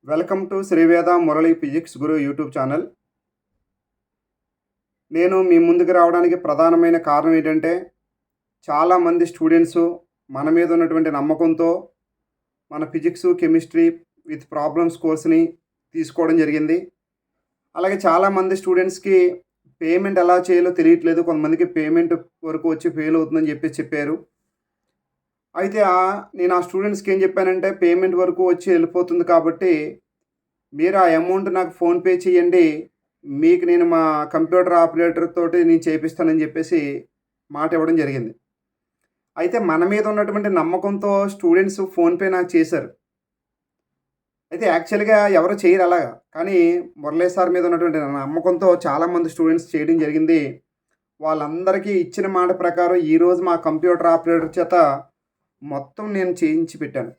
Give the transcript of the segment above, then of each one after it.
Welcome to Sri Veda Murali physics Guru YouTube channel. నేను మీ ముందుకు రావడానికి ప్రధానమైన కారణం ఏంటంటే, చాలామంది స్టూడెంట్సు మన మీద ఉన్నటువంటి నమ్మకంతో మన ఫిజిక్సు, కెమిస్ట్రీ విత్ ప్రాబ్లమ్స్ కోర్స్‌ని తీసుకోవడం జరిగింది. అలాగే చాలామంది స్టూడెంట్స్‌కి పేమెంట్ ఎలా చేయాలో తెలియట్లేదు. కొంతమందికి పేమెంట్ వరకు వచ్చి ఫెయిల్ అవుతుందని చెప్పారు. అయితే నేను ఆ స్టూడెంట్స్‌కి ఏం చెప్పానంటే, పేమెంట్ వరకు వచ్చి వెళ్ళిపోతుంది కాబట్టి మీరు ఆ అమౌంట్ నాకు ఫోన్‌పే చేయండి. మీకు నేను మా కంప్యూటర్ ఆపరేటర్ తోటి నేను చేపిస్తానని చెప్పేసి మాట ఇవ్వడం జరిగింది. అయితే మన మీద ఉన్నటువంటి నమ్మకంతో స్టూడెంట్స్ ఫోన్‌పే నాకు చేశారు. అయితే యాక్చువల్‌గా ఎవరు చేయరు అలాగా. కానీ మురళీ సార్ మీద ఉన్నటువంటి నమ్మకంతో చాలామంది స్టూడెంట్స్ చేయడం జరిగింది. వాళ్ళందరికీ ఇచ్చిన మాట ప్రకారం ఈరోజు మా కంప్యూటర్ ఆపరేటర్ చేత మొత్తం నేను చేయించి పెట్టాను.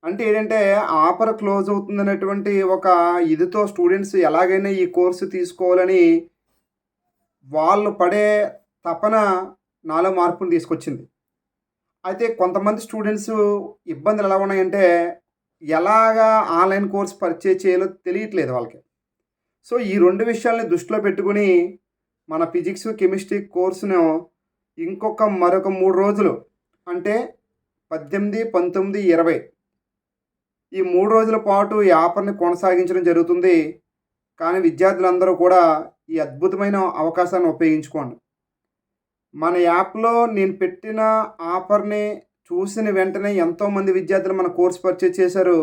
అంటే ఏంటంటే, ఆఫర్ క్లోజ్ అవుతుందనేటువంటి ఒక ఇదితో స్టూడెంట్స్ ఎలాగైనా ఈ కోర్స్ తీసుకోవాలని వాళ్ళు పడే తపన నాలో మార్పుని తీసుకొచ్చింది. అయితే కొంతమంది స్టూడెంట్స్ ఇబ్బందులు ఎలా ఉన్నాయంటే, ఎలాగా ఆన్‌లైన్ కోర్స్ పర్చేజ్ చేయాలో తెలియట్లేదు వాళ్ళకి. సో, ఈ 2 విషయాల్ని దృష్టిలో పెట్టుకొని మన ఫిజిక్స్, కెమిస్ట్రీ కోర్స్‌ను మరొక 3 రోజులు అంటే 18, 19, 20 ఈ 3 రోజుల పాటు ఈ ఆఫర్‌ని కొనసాగించడం జరుగుతుంది. కానీ విద్యార్థులందరూ కూడా ఈ అద్భుతమైన అవకాశాన్ని ఉపయోగించుకోండి. మన యాప్‌లో నేను పెట్టిన ఆఫర్‌ని చూసిన వెంటనే ఎంతోమంది విద్యార్థులు మన కోర్స్ పర్చేజ్ చేశారు.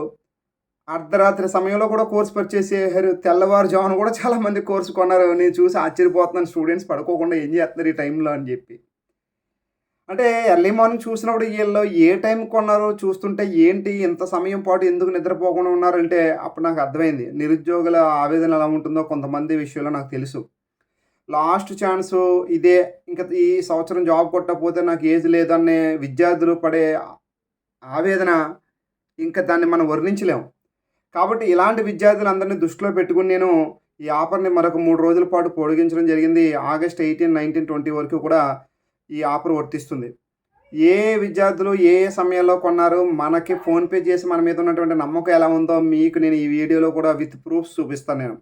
అర్ధరాత్రి సమయంలో కూడా కోర్స్ పర్చేజ్ చేశారు. తెల్లవారుజామున కూడా చాలామంది కోర్స్ కొన్నారు. నేను చూసి ఆశ్చర్యపోతున్నాను స్టూడెంట్స్ పడుకోకుండా ఏం చేస్తున్నారు ఈ టైంలో అని చెప్పి. అంటే ఎర్లీ మార్నింగ్ చూసినప్పుడు ఈళ్ళు ఏ టైంకి కొన్నారో చూస్తుంటే ఏంటి ఇంత సమయం పాటు ఎందుకు నిద్రపోకుండా ఉన్నారంటే అప్పుడు నాకు అర్థమైంది. నిరుద్యోగుల ఆవేదన ఎలా ఉంటుందో కొంతమంది విషయంలో నాకు తెలుసు. లాస్ట్ ఛాన్సు ఇదే. ఇంక ఈ సంవత్సరం జాబ్ కొట్టకపోతే నాకు ఏజ్ లేదనే విద్యార్థులు పడే ఆవేదన ఇంక దాన్ని మనం వర్ణించలేము. కాబట్టి ఇలాంటి విద్యార్థులందరిని దృష్టిలో పెట్టుకొని నేను ఈ ఆఫర్‌ని మరొక 3 రోజుల పాటు పొడిగించడం జరిగింది. ఆగస్ట్ 18, 19, 20 వరకు కూడా ఈ ఆఫర్ వర్తిస్తుంది. ఏ విద్యార్థులు ఏ సమయంలో కొన్నారు, మనకి ఫోన్‌పే చేసి మన మీద ఉన్నటువంటి నమ్మకం ఎలా ఉందో మీకు నేను ఈ వీడియోలో కూడా విత్ ప్రూఫ్స్ చూపిస్తాను నేను.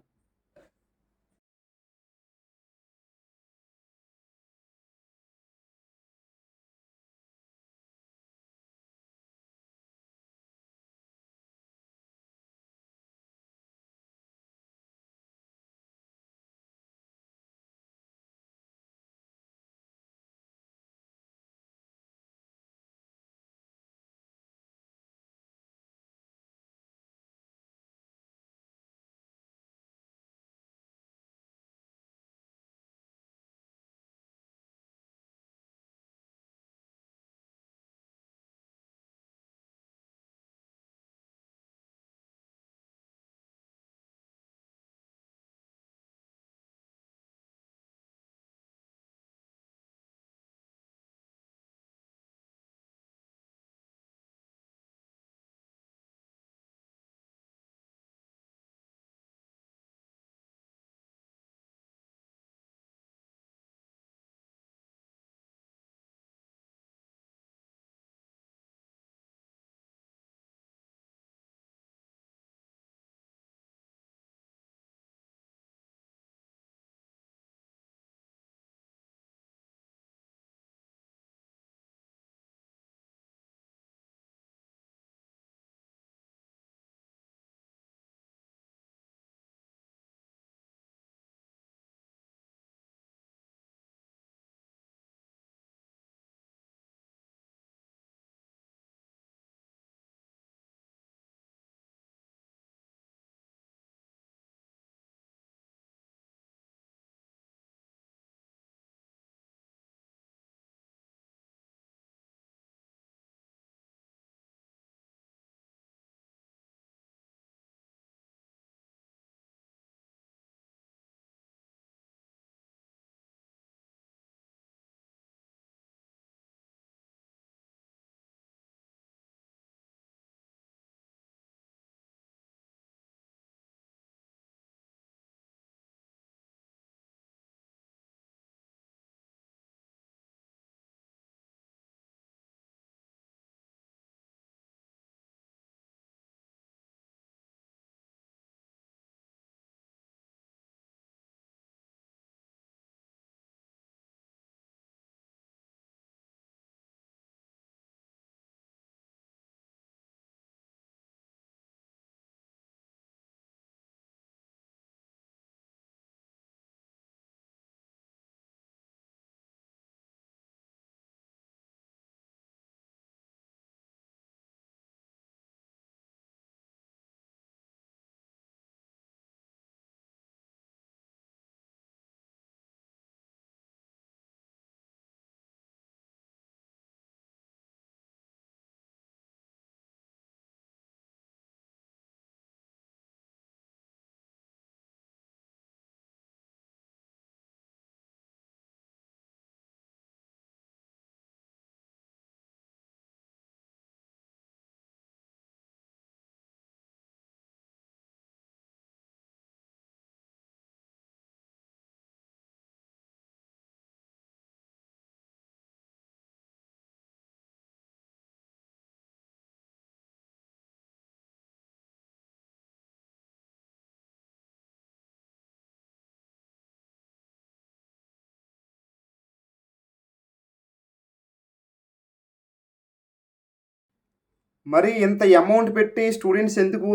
మరి ఇంత అమౌంట్ పెట్టి స్టూడెంట్స్ ఎందుకు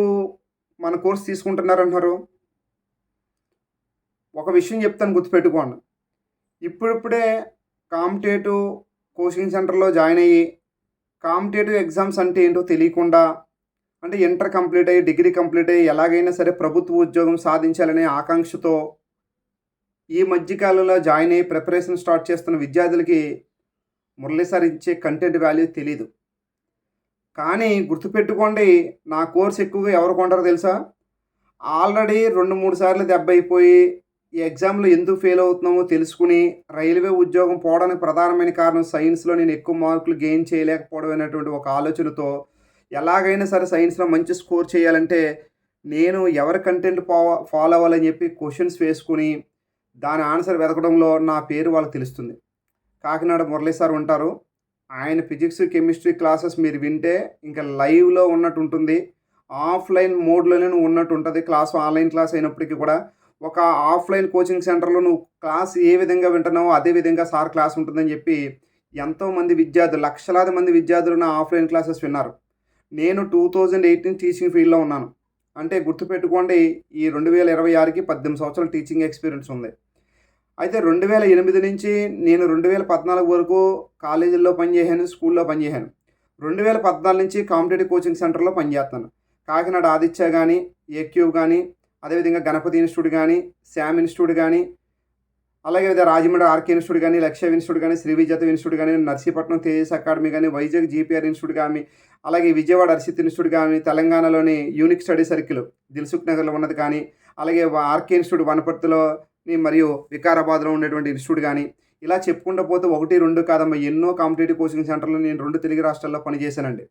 మన కోర్స్ తీసుకుంటున్నారంటారు? ఒక విషయం చెప్తాను, గుర్తుపెట్టుకోండి. ఇప్పుడిప్పుడే కాంపిటేటివ్ కోచింగ్ సెంటర్‌లో జాయిన్ అయ్యి, కాంపిటేటివ్ ఎగ్జామ్స్ అంటే ఏంటో తెలియకుండా, అంటే ఇంటర్ కంప్లీట్ అయ్యి, డిగ్రీ కంప్లీట్ అయ్యి ఎలాగైనా సరే ప్రభుత్వ ఉద్యోగం సాధించాలనే ఆకాంక్షతో ఈ మధ్య కాలంలో జాయిన్ అయ్యి ప్రిపరేషన్ స్టార్ట్ చేస్తున్న విద్యార్థులకి మురళి సార్ ఇచ్చే కంటెంట్ వాల్యూ తెలీదు. కానీ గుర్తుపెట్టుకోండి, నా కోర్స్ ఎక్కువగా ఎవరు కొంటారో తెలుసా? ఆల్రెడీ 2, 3 సార్లు దెబ్బయిపోయి, ఈ ఎగ్జామ్‌లో ఎందుకు ఫెయిల్ అవుతున్నామో తెలుసుకొని, రైల్వే ఉద్యోగం పోవడానికి ప్రధానమైన కారణం సైన్స్‌లో నేను ఎక్కువ మార్కులు గెయిన్ చేయలేకపోవడం అనేటువంటి ఒక ఆలోచనతో, ఎలాగైనా సరే సైన్స్‌లో మంచి స్కోర్ చేయాలంటే, నేను ఎవరి కంటెంట్ ఫాలో అవ్వాలని చెప్పి క్వెషన్స్ వేసుకొని, దాని ఆన్సర్ వెతకడంలో నా పేరు వాళ్ళకి తెలుస్తుంది. కాకినాడ మురళి సార్ ఉంటారు. ఆయన ఫిజిక్స్, కెమిస్ట్రీ క్లాసెస్ మీరు వింటే ఇంక లైవ్‌లో ఉన్నట్టు ఉంటుంది. ఆఫ్‌లైన్ మోడ్‌లోనే నువ్వు ఉన్నట్టు ఉంటది. క్లాస్ ఆన్‌లైన్ క్లాస్ అయినప్పటికీ కూడా, ఒక ఆఫ్‌లైన్ కోచింగ్ సెంటర్‌లో నువ్వు క్లాస్ ఏ విధంగా వింటున్నావో అదే విధంగా సార్ క్లాస్ ఉంటుందని చెప్పి ఎంతోమంది విద్యార్థులు, లక్షలాది మంది విద్యార్థులు నా ఆఫ్‌లైన్ క్లాసెస్ విన్నారు. నేను 2018 టీచింగ్ ఫీల్డ్‌లో ఉన్నాను. అంటే గుర్తుపెట్టుకోండి, ఈ 2026కి 18 సంవత్సరాల టీచింగ్ ఎక్స్‌పీరియన్స్ ఉంది. అయితే 2008 నుంచి నేను 2014 వరకు కాలేజీల్లో పనిచేశాను, స్కూల్లో పనిచేశాను. 2014 నుంచి కాంపిటేటివ్ కోచింగ్ సెంటర్‌లో పనిచేస్తున్నాను. కాకినాడ ఆదిత్య గానీ, ఏక్యూబ్ గానీ, అదేవిధంగా గణపతి ఇన్‌స్టిట్యూట్ గానీ, శ్యామ్ ఇన్‌స్టిట్యూట్ గానీ, అలాగే రాజమండ్రి ఆర్‌కే ఇన్‌స్టిట్యూట్ గానీ, లక్ష్య ఇన్‌స్టిట్యూట్ గానీ, శ్రీ విజేత ఇన్‌స్టిట్యూట్ గానీ, నర్సీపట్నం తేజస్ అకాడమీ గానీ, వైజాగ్ జీపీఆర్ ఇన్‌స్టిట్యూట్ గానీ, అలాగే విజయవాడ హర్షిత్ ఇన్‌స్టిట్యూట్ గానీ, తెలంగాణలోని యూనిక్ స్టడీ సర్కిల్ దిల్సుఖ్ నగర్‌లో ఉన్నది కానీ, అలాగే ఆర్‌కే ఇన్‌స్టిట్యూట్ వనపర్తిలోని మరియు వికారాబాద్‌లో ఉండేటువంటి ఇన్‌స్టిట్యూట్ గానీ, ఇలా చెప్పుకుంటూ పోతే 1, 2 కాదమ్మా, ఎన్నో కాంపిటేటివ్ కోచింగ్ సెంటర్‌లో నేను 2 తెలుగు రాష్ట్రాల్లో పనిచేశానండి.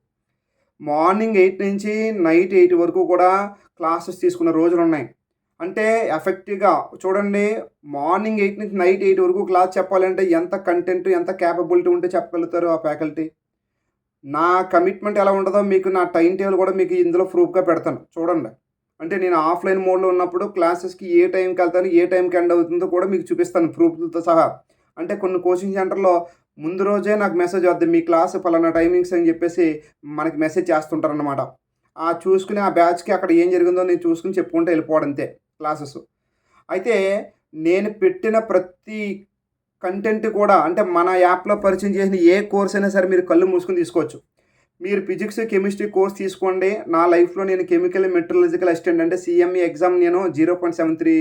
మార్నింగ్ 8 నుంచి నైట్ 8 వరకు కూడా క్లాసెస్ తీసుకున్న రోజులున్నాయి. అంటే ఎఫెక్టివ్‌గా చూడండి, మార్నింగ్ 8 నుంచి నైట్ 8 వరకు క్లాస్ చెప్పాలంటే ఎంత కంటెంట్, ఎంత కేపబిలిటీ ఉంటే చెప్పగలుగుతారు ఆ ఫ్యాకల్టీ. నా కమిట్మెంట్ ఎలా ఉంటదో మీకు నా టైమ్ టేబుల్ కూడా మీకు ఇందులో ప్రూఫ్‌గా పెడతాను చూడండి. అంటే నేను ఆఫ్‌లైన్ మోడ్‌లో ఉన్నప్పుడు క్లాసెస్‌కి ఏ టైంకెళ్తాను, ఏ టైంకి ఎండ్ అవుతుందో కూడా మీకు చూపిస్తాను ప్రూఫ్‌లతో సహా. అంటే కొన్ని కోచింగ్ సెంటర్‌లో ముందు రోజే నాకు మెసేజ్ వద్ది, మీ క్లాస్ పలానా టైమింగ్స్ అని చెప్పేసి మనకి మెసేజ్ చేస్తుంటారనమాట. చూసుకుని ఆ బ్యాచ్‌కి అక్కడ ఏం జరిగిందో నేను చూసుకొని చెప్పుకుంటూ వెళ్ళిపోవడం అంతే క్లాసెస్. అయితే నేను పెట్టిన ప్రతి కంటెంట్ కూడా, అంటే మన యాప్‌లో పరిచయం చేసిన ఏ కోర్స్ అయినా సరే మీరు కళ్ళు మూసుకొని తీసుకోవచ్చు. మీరు ఫిజిక్స్, కెమిస్ట్రీ కోర్స్ తీసుకోండి. నా లైఫ్‌లో నేను కెమికల్, మెటలర్జికల్ అసిస్టెంట్ అంటే సీఎంఈ ఎగ్జామ్ నేను 0.73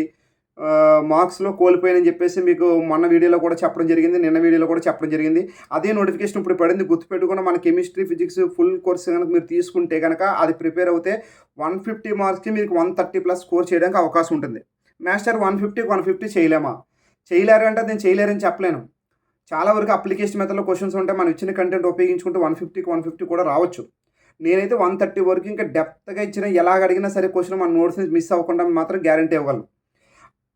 మార్క్స్‌లో కోల్పోయానని చెప్పేసి మీకు మొన్న వీడియోలో కూడా చెప్పడం జరిగింది. నిన్న వీడియోలో కూడా చెప్పడం జరిగింది. అదే నోటిఫికేషన్ ఇప్పుడు పడింది. గుర్తుపెట్టుకొని మన కెమిస్ట్రీ, ఫిజిక్స్ ఫుల్ కోర్స్ గనక మీరు తీసుకుంటే గనక అది ప్రిపేర్ అవుతే 150 మార్క్స్‌కి మీకు 130+ స్కోర్ చేయడానికి అవకాశం ఉంటుంది. మాస్టర్ 150కి 150 చేయలేమా? చేయలేరంటే నేను చేయలేరని చెప్పలేను. చాలా వరకు అప్లికేషన్ మెథడ్‌లో క్వెషన్స్ ఉంటాయి. మనం ఇచ్చిన కంటెంట్ ఉపయోగించుకుంటే 150కి 150 కూడా రావచ్చు. నేనైతే 130 వరకు ఇంకా డెప్త్‌గా ఇచ్చిన ఎలాగ అడిగినా సరే క్వెషన్ మన నోట్స్ నుంచి మిస్ అవ్వకుండా మాత్రం గ్యారంటీ ఇవ్వగలను.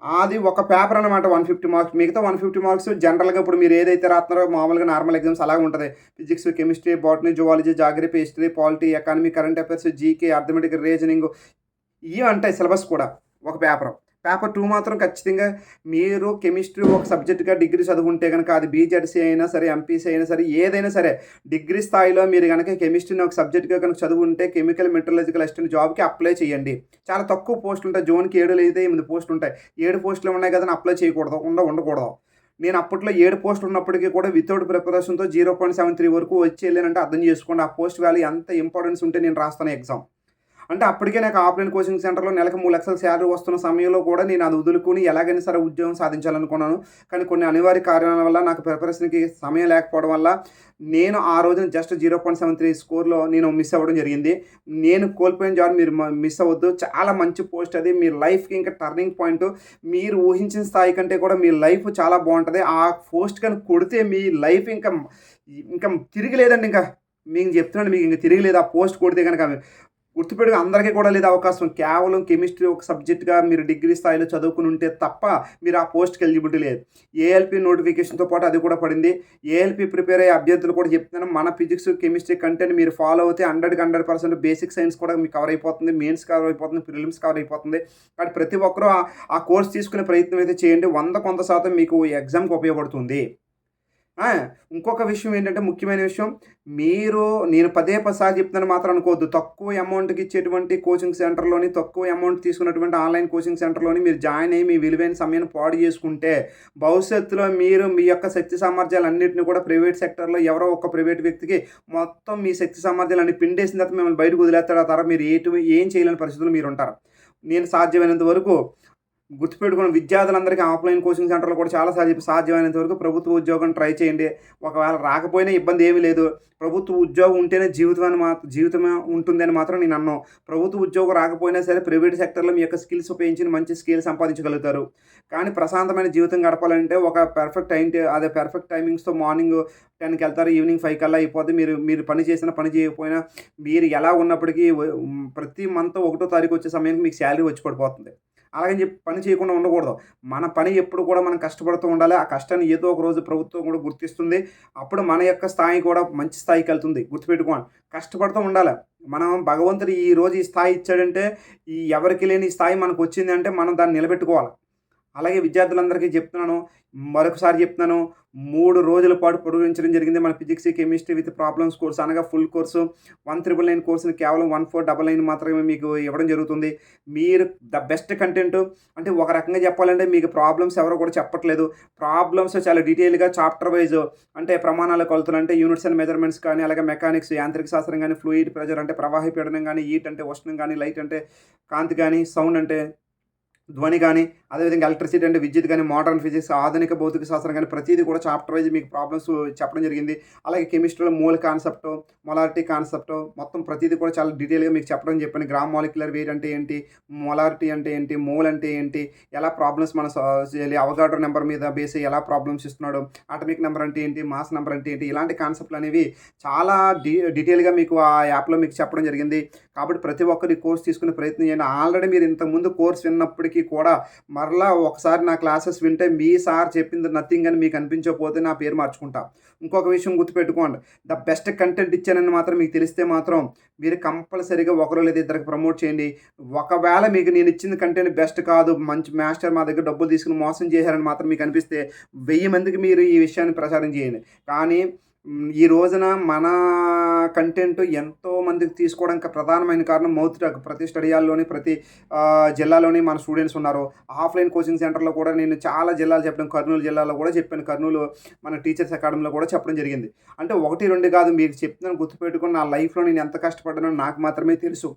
అది ఒక పేపర్ అనమాట 150 మార్క్స్. మిగతా 150 మార్క్స్ జనరల్‌గా ఇప్పుడు మీరు ఏదైతే రాస్తున్నారో మామూలుగా నార్మల్ ఎగ్జామ్స్ అలాగే ఉంటది. Physics, chemistry, botany, zoology, geography, history, polity, economy, current affairs, GK, arithmetic, reasoning ఇయి ఉంటాయి సిలబస్ కూడా ఒక పేపరు. పేపర్ 2 మాత్రం ఖచ్చితంగా మీరు కెమిస్ట్రీ ఒక సబ్జెక్ట్‌గా డిగ్రీ చదువుకుంటే గనక అది బీజెడ్సీ అయినా సరే, ఎంపీసీ అయినా సరే, ఏదైనా సరే డిగ్రీ స్థాయిలో మీరు గనక కెమిస్ట్రీని ఒక సబ్జెక్ట్‌గా కనుక చదువుకుంటే కెమికల్, మెటలర్జికల్ అసిస్టెంట్ జాబ్‌కి అప్లై చేయండి. చాలా తక్కువ పోస్టులుంటాయి. జోన్‌కి 7 లేదా 8 పోస్టులుంటాయి. 7 పోస్టులు ఉన్నాయి కదా అని అప్లై చేయకూడదు. ఉండకూడదు. నేను అప్పట్లో 7 పోస్టులు ఉన్నప్పటికీ కూడా వితౌట్ ప్రిపరేషన్‌తో 0.73 వరకు వచ్చి ఎళ్ళానంటే అర్థం చేసుకోండి. ఆ పోస్ట్ వాల్యూ ఎంత ఇంపార్టెన్స్ ఉంటే నేను రాస్తాను ఎగ్జామ్. అంటే అప్పటికే నాకు ఆఫ్‌లైన్ కోచింగ్ సెంటర్‌లో నెలకు 3,00,000 శాలరీ వస్తున్న సమయంలో కూడా నేను అది వదులుకొని ఎలాగైనా సరే ఉద్యోగం సాధించాలనుకున్నాను. కానీ కొన్ని అనివార్య కారణాల వల్ల నాకు ప్రిపరేషన్‌కి సమయం లేకపోవడం వల్ల నేను ఆ రోజున జస్ట్ 0.73 స్కోర్‌లో నేను మిస్ అవ్వడం జరిగింది. నేను కోల్పోయిన జాబ్ మీరు మిస్ అవ్వద్దు. చాలా మంచి పోస్ట్ అది. మీ లైఫ్‌కి ఇంకా టర్నింగ్ పాయింట్. మీరు ఊహించిన స్థాయి కంటే కూడా మీ లైఫ్ చాలా బావుంటది. ఆ పోస్ట్ కనుక కొడితే మీ లైఫ్ ఇంకా తిరిగిలేదండి ఇంకా. నేను చెప్తున్నాను మీకు ఇంక తిరిగిలేదు ఆ పోస్ట్ కొడితే గనక. గుర్తుపెట్టుకో, అందరికీ కూడా లేదు అవకాశం. కేవలం కెమిస్ట్రీ ఒక సబ్జెక్ట్‌గా మీరు డిగ్రీ స్థాయిలో చదువుకొని ఉంటే తప్ప మీరు ఆ పోస్ట్‌కి ఎలిజిబిలిటీ లేదు. ఏఎల్‌పీ నోటిఫికేషన్‌తో పాటు అది కూడా పడింది. ఏఎల్‌పీ ప్రిపేర్ అయ్యే అభ్యర్థులు కూడా చెప్తున్నాను. మన ఫిజిక్స్, కెమిస్ట్రీ కంటెంట్ మీరు ఫాలో అవుతే 100కి 100% బేసిక్ సైన్స్ కూడా మీకు కవర్ అయిపోతుంది. మెయిన్స్ కవర్ అయిపోతుంది. ప్రిలిమ్స్ కవర్ అయిపోతుంది. కాబట్టి ప్రతి ఒక్కరూ ఆ కోర్స్ తీసుకునే ప్రయత్నం అయితే చేయండి. 100% మీకు ఎగ్జామ్‌కి ఉపయోగపడుతుంది. ఆ! ఇంకొక విషయం ఏంటంటే ముఖ్యమైన విషయం, మీరు నేను పదే సార్లు చెప్తున్నాను మాత్రం అనుకోవద్దు. తక్కువ అమౌంట్‌కి ఇచ్చేటువంటి కోచింగ్ సెంటర్‌లోని, తక్కువ అమౌంట్ తీసుకున్నటువంటి ఆన్‌లైన్ కోచింగ్ సెంటర్‌లోని మీరు జాయిన్ అయ్యి మీ విలువైన సమయాన్ని పాడు చేసుకుంటే, భవిష్యత్తులో మీరు మీ యొక్క శక్తి సామర్థ్యాలన్నిటిని కూడా ప్రైవేట్ సెక్టార్‌లో ఎవరో ఒక ప్రైవేట్ వ్యక్తికి మొత్తం మీ శక్తి సామర్థ్యాలన్నీ పిండేసిన తర్వాత మిమ్మల్ని బయటకు వదిలేస్తాడు. ఆ తర్వాత మీరు ఏం చేయలేని పరిస్థితుల్లో మీరుంటారు. నేను సాధ్యమైనంత వరకు గుర్తుపెట్టుకోండి, విద్యార్థులందరికీ ఆఫ్‌లైన్ కోచింగ్ సెంటర్‌లో కూడా చాలా సార్లు చెప్పి సాధ్యమైనంత వరకు ప్రభుత్వ ఉద్యోగం ట్రై చేయండి. ఒకవేళ రాకపోయినా ఇబ్బంది ఏమీ లేదు. ప్రభుత్వ ఉద్యోగం ఉంటేనే జీవితమే ఉంటుందని మాత్రం నేను అనను. ప్రభుత్వ ఉద్యోగం రాకపోయినా సరే ప్రైవేట్ సెక్టార్‌లో మీ యొక్క స్కిల్స్ ఉపయోగించి మంచి స్కిల్ సంపాదించగలుగుతారు. కానీ ప్రశాంతమైన జీవితం గడపాలంటే ఒక పర్ఫెక్ట్ టైమింగ్స్‌తో మార్నింగ్ 10కి వెళ్తారు. ఈవినింగ్ 5 కల్లా అయిపోద్ది. మీరు మీరు పని చేసినా, పని చేయకపోయినా మీరు ఎలా ఉన్నప్పటికీ ప్రతి మంత్ ఒకటో తారీఖు వచ్చే సమయానికి మీకు సాలరీ వచ్చి పడిపోతుంది. అలాగని చెప్పి పని చేయకుండా ఉండకూడదు. మన పని ఎప్పుడు కూడా మనం కష్టపడుతూ ఉండాలి. ఆ కష్టాన్ని ఏదో ఒక రోజు ప్రభుత్వం కూడా గుర్తిస్తుంది. అప్పుడు మన యొక్క స్థాయి కూడా మంచి స్థాయికెళ్తుంది. గుర్తుపెట్టుకోండి. కష్టపడుతూ ఉండాలి. మనం భగవంతుడు ఈరోజు ఈ స్థాయి ఇచ్చాడంటే, ఎవరికీ లేని ఈ స్థాయి మనకొచ్చిందంటే మనం దాన్ని నిలబెట్టుకోవాలి. అలాగే విద్యార్థులందరికీ చెప్తున్నాను. మరొకసారి చెప్తున్నాను. 3 రోజుల పాటు పొడిగించడం జరిగింది. మన physics, chemistry with problems course అనగా ఫుల్ కోర్సు 1999 కోర్స్‌ని కేవలం 1499 మాత్రమే మీకు ఇవ్వడం జరుగుతుంది. మీరు ద బెస్ట్ కంటెంట్ అంటే ఒక రకంగా చెప్పాలంటే మీకు ప్రాబ్లమ్స్ ఎవరో కూడా చెప్పట్లేదు. ప్రాబ్లమ్స్ చాలా డీటెయిల్‌గా చాప్టర్ వైస్ అంటే ప్రమాణాల కొలతలు అంటే యూనిట్స్ అండ్ మెజర్మెంట్స్ కానీ, అలాగే మెకానిక్స్, యాంత్రిక శాస్త్రం గానీ, ఫ్లూయిడ్ ప్రెషర్ అంటే ప్రవాహ పీడనం గానీ, హీట్ అంటే ఉష్ణం గానీ, లైట్ అంటే కాంతి గానీ, సౌండ్ అంటే ధ్వని గాని, అదేవిధంగా ఎలక్ట్రిసిటీ అంటే విద్యుత్ గాని, మోడర్న్ ఫిజిక్స్, ఆధునిక భౌతిక శాస్త్రం గాని ప్రతీది కూడా చాప్టర్ వైస్ మీకు ప్రాబ్లమ్స్ చెప్పడం జరిగింది. అలాగే కెమిస్ట్రీలో మోల్ కాన్సెప్ట్, మొలారిటీ కాన్సెప్ట్ మొత్తం ప్రతీది కూడా చాలా డీటెయిల్‌గా మీకు చెప్పాను. గ్రామ్ మాలిక్యులర్ వెయిట్ అంటే ఏంటి? మొలారిటీ అంటే ఏంటి? మోల్ అంటే ఏంటి? ఎలా ప్రాబ్లమ్స్ మనం చేయాలి? అవగాడ్రో నంబర్ మీద బేస్ అయ్యి ఎలా ప్రాబ్లమ్స్ ఇస్తున్నాడు? అటామిక్ నంబర్ అంటే ఏంటి? మాస్ నంబర్ అంటే ఏంటి? ఇలాంటి కాన్సెప్ట్‌లనేవి చాలా డీటెయిల్‌గా మీకు ఆ యాప్‌లో మీకు చెప్పడం జరిగింది. కాబట్టి ప్రతి ఒక్కరు ఈ కోర్స్ తీసుకునే ప్రయత్నం చేయండి. ఆల్రెడీ మీరు ఇంతకుముందు కోర్స్ విన్నప్పటికీ కూడా మరలా ఒకసారి నా క్లాసెస్ వింటే మీ సార్ చెప్పింది నథింగ్ అని మీకు అనిపించకపోతే నా పేరు మార్చుకుంటా. ఇంకొక విషయం గుర్తుపెట్టుకోండి. ద బెస్ట్ కంటెంట్ ఇచ్చానని మాత్రం మీకు తెలిస్తే మాత్రం మీరు కంపల్సరీగా ఒకరు లేదా ఇద్దరికి ప్రమోట్ చేయండి. ఒకవేళ మీకు నేను ఇచ్చిన కంటెంట్ బెస్ట్ కాదు, మంచి మాస్టర్ మా దగ్గర డబ్బులు తీసుకుని మోసం చేశారని మాత్రం మీకు అనిపిస్తే 1000 మందికి మీరు ఈ విషయాన్ని ప్రచారం చేయండి. కానీ ఈ రోజున మన కంటెంట్ ఎంతో మందికి తీసుకోవడానికి ప్రధానమైన కారణం మౌత్ టాక్. ప్రతి స్టడీ హాల్‌లోని, ప్రతి జిల్లాలోని మన స్టూడెంట్స్ ఉన్నారు. ఆఫ్‌లైన్ కోచింగ్ సెంటర్‌లో కూడా నేను చాలా జిల్లాలు చెప్పడం, కర్నూలు జిల్లాలో కూడా చెప్పాను. కర్నూలు మన టీచర్స్ అకాడమీలో కూడా చెప్పడం జరిగింది. అంటే 1, 2 కాదు, మీకు చెప్తున్నాను గుర్తుపెట్టుకొని నా లైఫ్‌లో నేను ఎంత కష్టపడ్డానో నాకు మాత్రమే తెలుసు.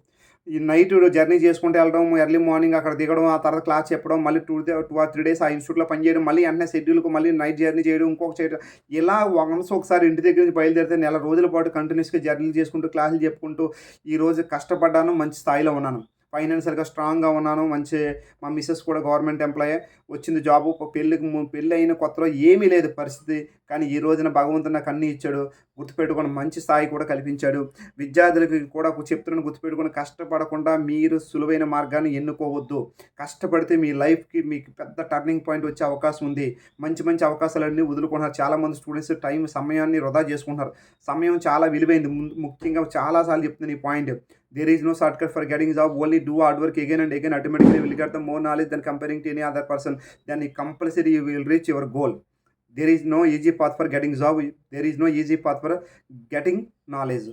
ఈ నైట్ జర్నీ చేసుకుంటూ వెళ్ళడం, ఎర్లీ మార్నింగ్ అక్కడ దిగడం, ఆ తర్వాత క్లాస్ చెప్పడం, మళ్ళీ 2 ఆర్ 3 డేస్ ఆ ఇన్‌స్టిట్యూట్‌లో పనిచేయడం, మళ్ళీ వెంటనే షెడ్యూల్‌కి మళ్ళీ నైట్ జర్నీ చేయడం, ఇంకొక చేయడం. ఇలా వన్స్ ఒకసారి ఇంటి దగ్గర నుంచి బయలుదేరితే నెల రోజుల పాటు కంటిన్యూస్‌గా జర్నీలు చేసుకుంటూ, క్లాసులు చెప్పుకుంటూ ఈరోజు కష్టపడ్డాను. మంచి స్థాయిలో ఉన్నాను. ఫైనాన్షియల్‌గా స్ట్రాంగ్‌గా ఉన్నాను. మా మిసెస్ కూడా గవర్నమెంట్ ఎంప్లాయే. వచ్చింది జాబు. పెళ్లి అయిన కొత్తలో ఏమీ లేదు పరిస్థితి. కానీ ఈ రోజున భగవంతుడు నాకు అన్నీ ఇచ్చాడు. గుర్తుపెట్టుకొని మంచి స్థాయి కూడా కల్పించాడు. విద్యార్థులకి కూడా చెప్తున్నాను, గుర్తుపెట్టుకొని కష్టపడకుండా మీరు సులువైన మార్గాన్ని ఎన్నుకోవద్దు. కష్టపడితే మీ లైఫ్‌కి మీకు పెద్ద టర్నింగ్ పాయింట్ వచ్చే అవకాశం ఉంది. మంచి మంచి అవకాశాలన్నీ వదులుకుంటున్నారు. చాలామంది స్టూడెంట్స్ సమయాన్ని వృధా చేసుకుంటున్నారు. సమయం చాలా విలువైంది. ముఖ్యంగా చాలా సార్లు చెప్తున్నాను ఈ point. There is no shortcut for getting job. Only do hard work again and again. Automatically you will get the more knowledge then comparing to any other person. Then compulsory you will reach your goal. There is no easy path for getting job. There is no easy path for getting knowledge.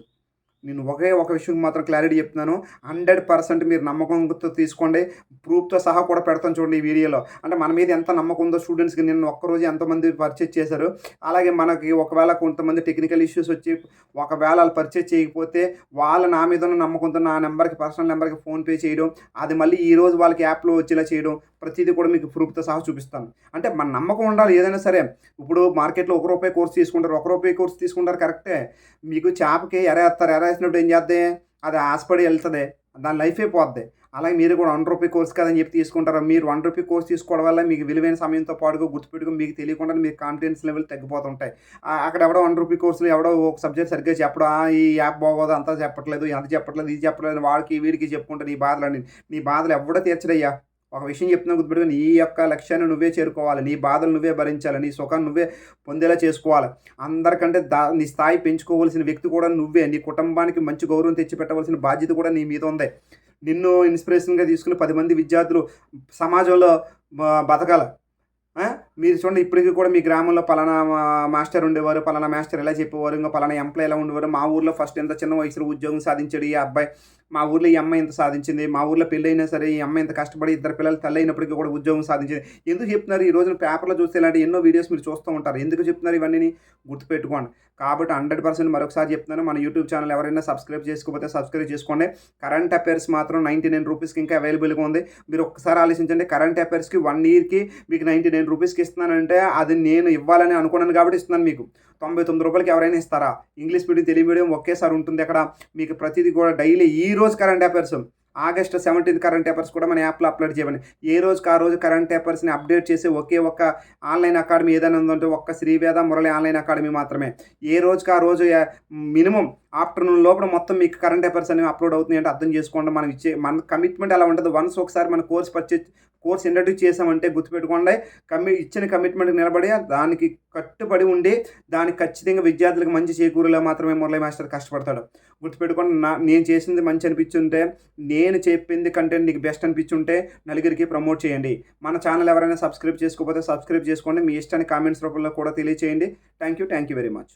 నేను ఒక విషయం మాత్రం clarity చెప్తున్నాను. 100% మీరు నమ్మకంతో తీసుకోండి. ప్రూఫ్‌తో సహా కూడా పెడతాను చూడండి ఈ వీడియోలో. అంటే మన మీద ఎంత నమ్మకం ఉందో స్టూడెంట్స్‌కి నిన్న ఒక్కరోజు ఎంతమంది పర్చేజ్ చేశారు. అలాగే మనకి ఒకవేళ కొంతమంది టెక్నికల్ ఇష్యూస్ వచ్చి ఒకవేళ వాళ్ళు పర్చేజ్ చేయకపోతే వాళ్ళు నా మీద ఉన్న నమ్మకంతో నా నెంబర్‌కి, పర్సనల్ నెంబర్‌కి ఫోన్‌పే చేయడం, అది మళ్ళీ ఈరోజు వాళ్ళకి యాప్‌లో వచ్చేలా చేయడం, ప్రతీది కూడా మీకు ప్రూఫ్‌తో సహా చూపిస్తాను. అంటే మన నమ్మకం ఉండాలి ఏదైనా సరే. ఇప్పుడు మార్కెట్‌లో రూ. 1 కోర్స్ తీసుకుంటారు. రూ. 1 కోర్స్ తీసుకుంటారు కరెక్టే. మీకు చేపకి ఎర ఏస్తారు. ఎర ఏసినప్పుడు ఏం చేద్ది? అది ఆశపడి ఎళ్తది. దాని లైఫే పోద్ది. అలాగే మీరు కూడా రూ. 1 కోర్స్ కదని చెప్పి తీసుకుంటారు. మీరు రూ. 1 కోర్స్ తీసుకోవడం వల్ల మీకు విలువైన సమయంతో పాటుగా గుర్తుపెట్టుకొని మీకు తెలియకుండానే మీ కాన్ఫిడెన్స్ లెవెల్ తగ్గిపోతుంటాయి. అక్కడ ఎవడో రూ. 1 కోర్సులో ఎవడో ఒక సబ్జెక్ట్ సరిగ్గా చెప్పడం, ఈ యాప్ బాగోదు, అంతా చెప్పట్లేదు, అది చెప్పట్లేదు, ఇది చెప్పట్లేదు, వాడికి వీడికి చెప్పుకుంటే నీ బాధలు ఎవడో తీర్చడయ్యా. ఒక విషయం చెప్తున్నా గుర్తుపెట్టుకొని, నీ యొక్క లక్ష్యాన్ని నువ్వే చేరుకోవాలి. నీ బాధలు నువ్వే భరించాలి. నీ సుఖాన్ని నువ్వే పొందేలా చేసుకోవాలి. అందరికంటే నీ స్థాయి పెంచుకోవాల్సిన వ్యక్తి కూడా నువ్వే. నీ కుటుంబానికి మంచి గౌరవం తెచ్చిపెట్టవలసిన బాధ్యత కూడా నీ మీద ఉంది. నిన్ను ఇన్స్పిరేషన్‌గా తీసుకుని 10 మంది విద్యార్థులు సమాజంలో బతకాలి. మీరు చూడండి ఇప్పటికి కూడా మీ గ్రామంలో పలానా మాస్టర్ ఉండేవారు, పలానా మాస్టర్ ఇలా చెప్పేవారు, ఇంకో పలానా ఎంప్లాయ్ ఇలా ఉండేవారు, మా ఊర్లో ఫస్ట్ ఇంత చిన్న వయసులో ఉద్యోగం సాధించాడు ఈ అబ్బాయి, మా ఊర్లో ఈ అమ్మాయి ఇంత సాధించింది, మా ఊర్లో పెళ్ళైనా సరే ఈ అమ్మాయి ఇంత కష్టపడి ఇద్దరు పిల్లలు తల్లి అయినప్పటికీ కూడా ఉద్యోగం సాధించింది. ఎందుకు చెప్తున్నారు? ఈ రోజున పేపర్లో చూస్తే ఇలాంటి ఎన్నో వీడియోస్ మీరు చూస్తూ ఉంటారు. ఎందుకు చెప్తున్నారు ఇవన్నీ? గుర్తుపెట్టుకోండి. కాబట్టి 100% మరొకసారి చెప్తున్నాను, మన యూట్యూబ్ ఛానల్ ఎవరైనా సబ్స్క్రైబ్ చేసుకోకపోతే సబ్స్క్రైబ్ చేసుకోండి. కరెంట్ అఫైర్స్ మాత్రం 99 రూపీస్కి ఇంకా అవైలబుల్గా ఉంది. మీరు ఒక్కసారి ఆలోచించండి, కరెంట్ అఫైర్స్కి 1 ఇయర్కి మీకు 99 రూపీస్కి ఇస్తున్నానంటే అది నేను ఇవ్వాలని అనుకున్నాను కాబట్టి ఇస్తున్నాను మీకు. 99 రూపాయలకి ఎవరైనా ఇస్తారా? ఇంగ్లీష్ మీడియం, తెలుగు మీడియం ఒకేసారి ఉంటుంది అక్కడ. మీకు ప్రతిదీ కూడా డైలీ ఈ రోజు current affairs, August 17 current affairs కూడా మన యాప్లో అప్లోడ్ చేయమని. ఏ రోజుకి ఆ రోజు కరెంట్ అఫైర్స్ని అప్డేట్ చేసి ఒకే ఒక్క ఆన్లైన్ అకాడమీ ఏదైనా ఉందంటే ఒక్క శ్రీవేద మురళి ఆన్లైన్ అకాడమీ మాత్రమే. ఏ రోజుకి ఆ రోజు మినిమం ఆఫ్టర్నూన్ లోపల మొత్తం మీకు కరెంట్ అఫైర్స్ అనేవి అప్లోడ్ అవుతున్నాయి అంటే అర్థం చేసుకోండి. మనం ఇచ్చే మన కమిట్మెంట్ అలా ఉంటుంది. వన్స్ ఒకసారి మన కోర్స్ ఇంట్రడ్యూస్ చేసామంటే గుర్తుపెట్టుకోండి, ఇచ్చిన కమిట్మెంట్కి నిలబడి దానికి కట్టుబడి ఉండి దానికి ఖచ్చితంగా విద్యార్థులకు మంచి చేకూరేలా మాత్రమే మురళీ మాస్టర్ కష్టపడతాడు. గుర్తుపెట్టుకోండి, నేను చేసింది మంచి అనిపించుంటే, నేను చెప్పింది కంటెంట్ నీకు బెస్ట్ అనిపించుంటే నలుగురికి ప్రమోట్ చేయండి. మన ఛానల్ ఎవరైనా సబ్స్క్రైబ్ చేసుకోకపోతే సబ్స్క్రైబ్ చేసుకోండి. మీ ఇష్టాన్ని కామెంట్స్ రూపంలో కూడా తెలియచేయండి. Thank you very much.